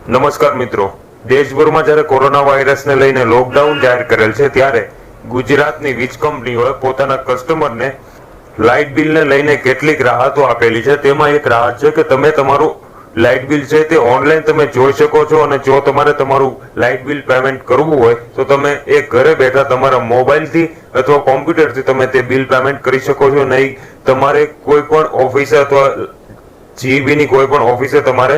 નમસ્કાર મિત્રો, દેશભરમાં જ્યારે કોરોના વાયરસને લઈને લોકડાઉન જાહેર કરેલ છે ત્યારે ગુજરાતની વીજ કંપનીઓએ પોતાના કસ્ટમરને લાઇટ બિલને લઈને કેટલીક રાહતો આપેલી છે. તેમાં એક રાહત છે કે તમે તમારું લાઇટ બિલ છે તે ઓનલાઈન તમે જોઈ શકો છો, અને જો તમારે તમારું લાઇટ બિલ પેમેન્ટ કરવું હોય તો તમે એ ઘરે બેઠા તમારા મોબાઈલથી અથવા કોમ્પ્યુટરથી તમે તે બિલ પેમેન્ટ કરી શકો છો. નહીં તમારે કોઈ પણ ઓફિસે અથવા જીબીની કોઈ પણ ઓફિસે તમારે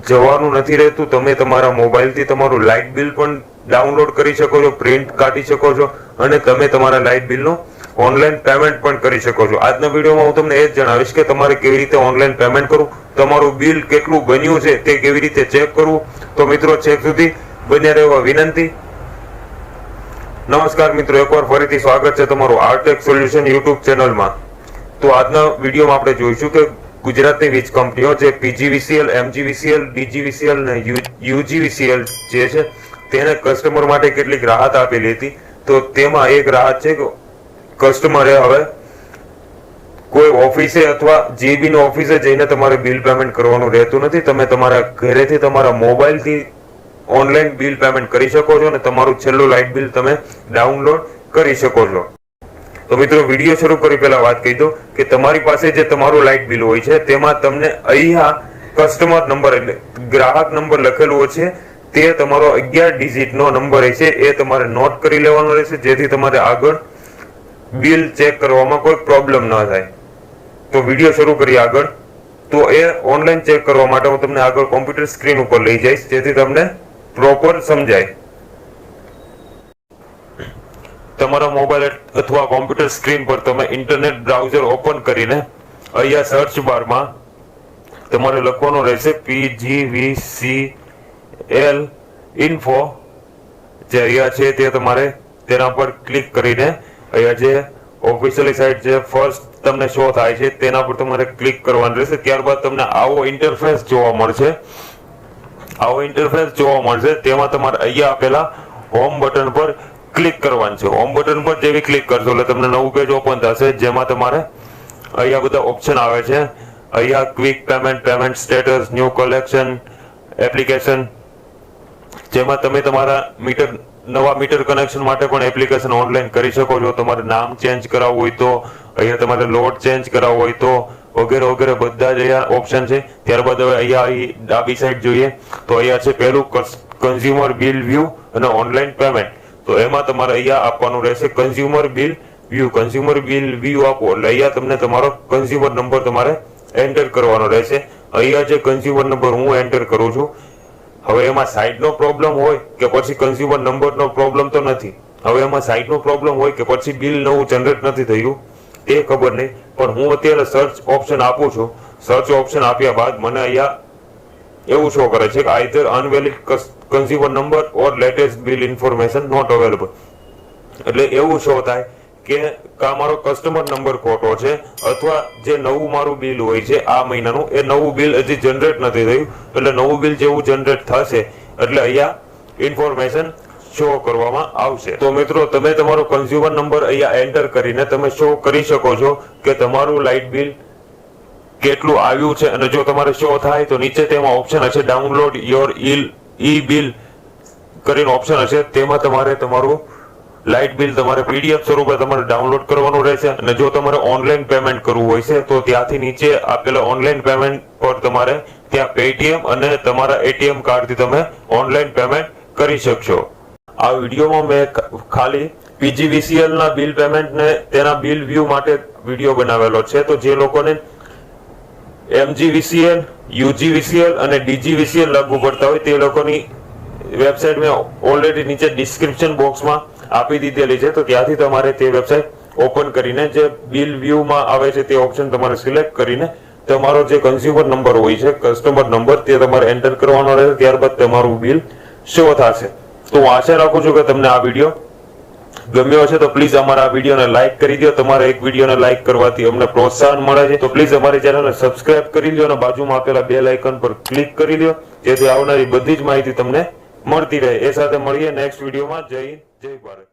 જવાનું નથી રહેતું. તમે તમારા મોબાઈલથી તમારું લાઇટ બિલ પણ ડાઉનલોડ કરી શકો છો, પ્રિન્ટ કાઢી શકો છો, અને તમે તમારા લાઇટ બિલનું ઓનલાઈન પેમેન્ટ પણ કરી શકો છો. આજના વિડીયોમાં હું તમને એ જ જણાવીશ કે તમારે કેવી રીતે ઓનલાઈન પેમેન્ટ કરવું, તમારું બિલ કેટલું બન્યું છે તે કેવી રીતે ચેક કરવું. તો મિત્રો, છેક સુધી બન્યા રહેવા વિનંતી. નમસ્કાર મિત્રો, એકવાર ફરીથી સ્વાગત છે તમારું આરટેક સોલ્યુશન યુટ્યુબ ચેનલમાં. તો આજના વિડીયોમાં આપણે જોઈશું કે ગુજરાતની વીજ કંપનીઓ જે પીજીવીસીએલ, એમજીવીસીએલ, ડીજીવીસીએલ અને યુજીવીસીએલ જે છે તેને કસ્ટમર માટે કેટલીક રાહત આપેલી હતી. તો તેમાં એક રાહત છે કે કસ્ટમરે હવે કોઈ ઓફિસે અથવા જીબી ઓફિસે જઈને તમારે બિલ પેમેન્ટ કરવાનું રહેતું નથી. તમે તમારા ઘરેથી તમારા મોબાઈલથી ઓનલાઈન બિલ પેમેન્ટ કરી શકો છો અને તમારું છેલ્લું લાઇટ બિલ તમે ડાઉનલોડ કરી શકો છો. તો મિત્રો, વિડીયો શરૂ કરી પહેલા વાત કહી દઉં કે તમારી પાસે જે તમારું લાઇટ બિલ હોય છે તેમાં તમને અહીંયા કસ્ટમર નંબર એટલે ગ્રાહક નંબર લખેલું હોય છે. તે તમારો 11 ડિજિટનો નંબર છે, એ તમારે નોટ કરી લેવાનો રહેશે, જેથી તમારે આગળ બિલ ચેક કરવામાં કોઈ પ્રોબ્લેમ ન થાય. તો વિડીયો શરૂ કરીએ આગળ. તો એ ઓનલાઈન ચેક કરવા માટે હું તમને આગળ કોમ્પ્યુટર સ્ક્રીન ઉપર લઈ જઈશ, જેથી તમને પ્રોપર સમજાય. તમારા મોબાઈલ અથવા કોમ્પ્યુટર સ્ક્રીન પર તમે ઇન્ટરનેટ બ્રાઉઝર ઓપન કરીને અહીંયા સર્ચ બારમાં તમારે લખવાનું રહેશે PGVCL info જે અહીંયા છે તે તમારે તેના પર ક્લિક કરીને અહીંયા જે ઓફિશિયલી સાઇટ જે ફર્સ્ટ તમને શો થાય છે તેના પર તમારે ક્લિક કરવાનું રહેશે. ત્યારબાદ તમને આવો ઇન્ટરફેસ જોવા મળશે. તેમાં તમારે અહીંયા આપેલા હોમ બટન પર ક્લિક કરવાનું છે. હોમ બટન પર જેવી ક્લિક કરશો એટલે તમને નવું પેજ ઓપન થશે, જેમાં તમારે અહીંયા બધા ઓપ્શન આવે છે. અહીંયા quick payment, payment status, new collection, application, જેમાં તમે તમારા નવા મીટર કનેક્શન માટે પણ એપ્લિકેશન ઓનલાઈન કરી શકો છો. તમારે નામ ચેન્જ કરાવવું હોય તો, અહીંયા તમારે લોડ ચેન્જ કરાવવો હોય તો, વગેરે વગેરે બધા જ અહીંયા ઓપ્શન છે. ત્યારબાદ હવે અહીંયા ડાબી સાઈડ જોઈએ તો અહીંયા છે પહેલું કન્ઝ્યુમર બિલ વ્યૂ અને ઓનલાઈન પેમેન્ટ. તો એમાં તમારે અહીંયા આપવાનું રહેશે consumer bill view. Consumer bill view આપો એટલે અહીંયા તમને તમારો કન્ઝ્યુમર નંબર તમારે એન્ટર કરવાનો રહેશે. અહીંયા જે કન્ઝ્યુમર નંબર હું એન્ટર કરું છું, હવે એમાં સાઇટનો પ્રોબ્લેમ હોય કે પછી કન્ઝ્યુમર નંબરનો પ્રોબ્લેમ તો નથી. હવે એમાં સાઇટનો પ્રોબ્લેમ હોય કે પછી બિલ નવું જનરેટ નથી થયું તે ખબર નહીં, પણ હું અત્યારે સર્ચ ઓપ્શન આપું છું. સર્ચ ઓપ્શન આપ્યા બાદ મને અહીંયા એવું શો કરે છે કે either invalid consumer number or latest bill information not available. એટલે એવું શો થાય કે મારો કસ્ટમર નંબર ખોટો છે, અથવા જે નવું મારું બિલ હોય છે આ મહિનાનું, એ નવું બિલ હજી જનરેટ નથી થયું. એટલે નવું બિલ જેવું જનરેટ થશે એટલે અહીંયા ઇન્ફોર્મેશન શો કરવામાં આવશે. તો મિત્રો, તમે તમારો કન્ઝ્યુમર નંબર અહીંયા એન્ટર કરીને તમે શો કરી શકો છો કે તમારું લાઇટ બિલ કેટલું આવ્યું છે. અને જો તમારે શો થાય તો નીચે તેમાં ઓપ્શન હશે ડાઉનલોડ યોર ઈ બિલ કરીને ઓપ્શન હશે. તેમાં તમારે તમારું લાઇટ બિલ તમારે પીડીએફ સ્વરૂપે તમારે ડાઉનલોડ કરવાનું રહેશે. અને જો તમારે ઓનલાઈન પેમેન્ટ કરવું હોય છે તો ત્યાંથી નીચે આપેલા ઓનલાઈન પેમેન્ટ પર તમારે ત્યાં પેટીએમ અને તમારા એટીએમ કાર્ડથી તમે ઓનલાઈન પેમેન્ટ કરી શકશો. આ વિડીયોમાં મેં ખાલી પીજીવીસીએલ ના બિલ પેમેન્ટ ને તેના બિલ વ્યૂ માટે વિડીયો બનાવેલો છે. તો જે લોકોને એમજીવીસીએલ, યુજીવીસીએલ અને ડીજીવીસીએલ લાગુ પડતા હોય તે લોકોની વેબસાઇટ મેં ઓલરેડી નીચે ડિસ્ક્રિપ્શન બોક્સમાં આપી દીધેલી છે. તો ત્યાંથી તમારે તે વેબસાઇટ ઓપન કરીને જે બિલ વ્યૂમાં આવે છે તે ઓપ્શન તમારે સિલેક્ટ કરીને તમારો જે કન્ઝ્યુમર નંબર હોય છે, કસ્ટમર નંબર, તે તમારે એન્ટર કરવાનો રહેશે. ત્યારબાદ તમારું બિલ શો થશે. તો હું આશા રાખું છું કે તમને આ વિડીયો ગમ્યો હશે. તો પ્લીઝ અમારા આ વિડીયોને લાઇક કરી દો. તમારા એક વિડીયોને લાઇક કરવાથી અમને પ્રોત્સાહન મળે છે. તો પ્લીઝ અમારી ચેનલને સબસ્ક્રાઇબ કરી લો અને બાજુમાં આપેલા બેલ આઇકન પર ક્લિક કરી લો, જેથી આવનારી બધી જ માહિતી તમને મળતી રહે. એ સાથે મળીએ નેક્સ્ટ વિડીયોમાં. જય હિન્દ, જય ભારત.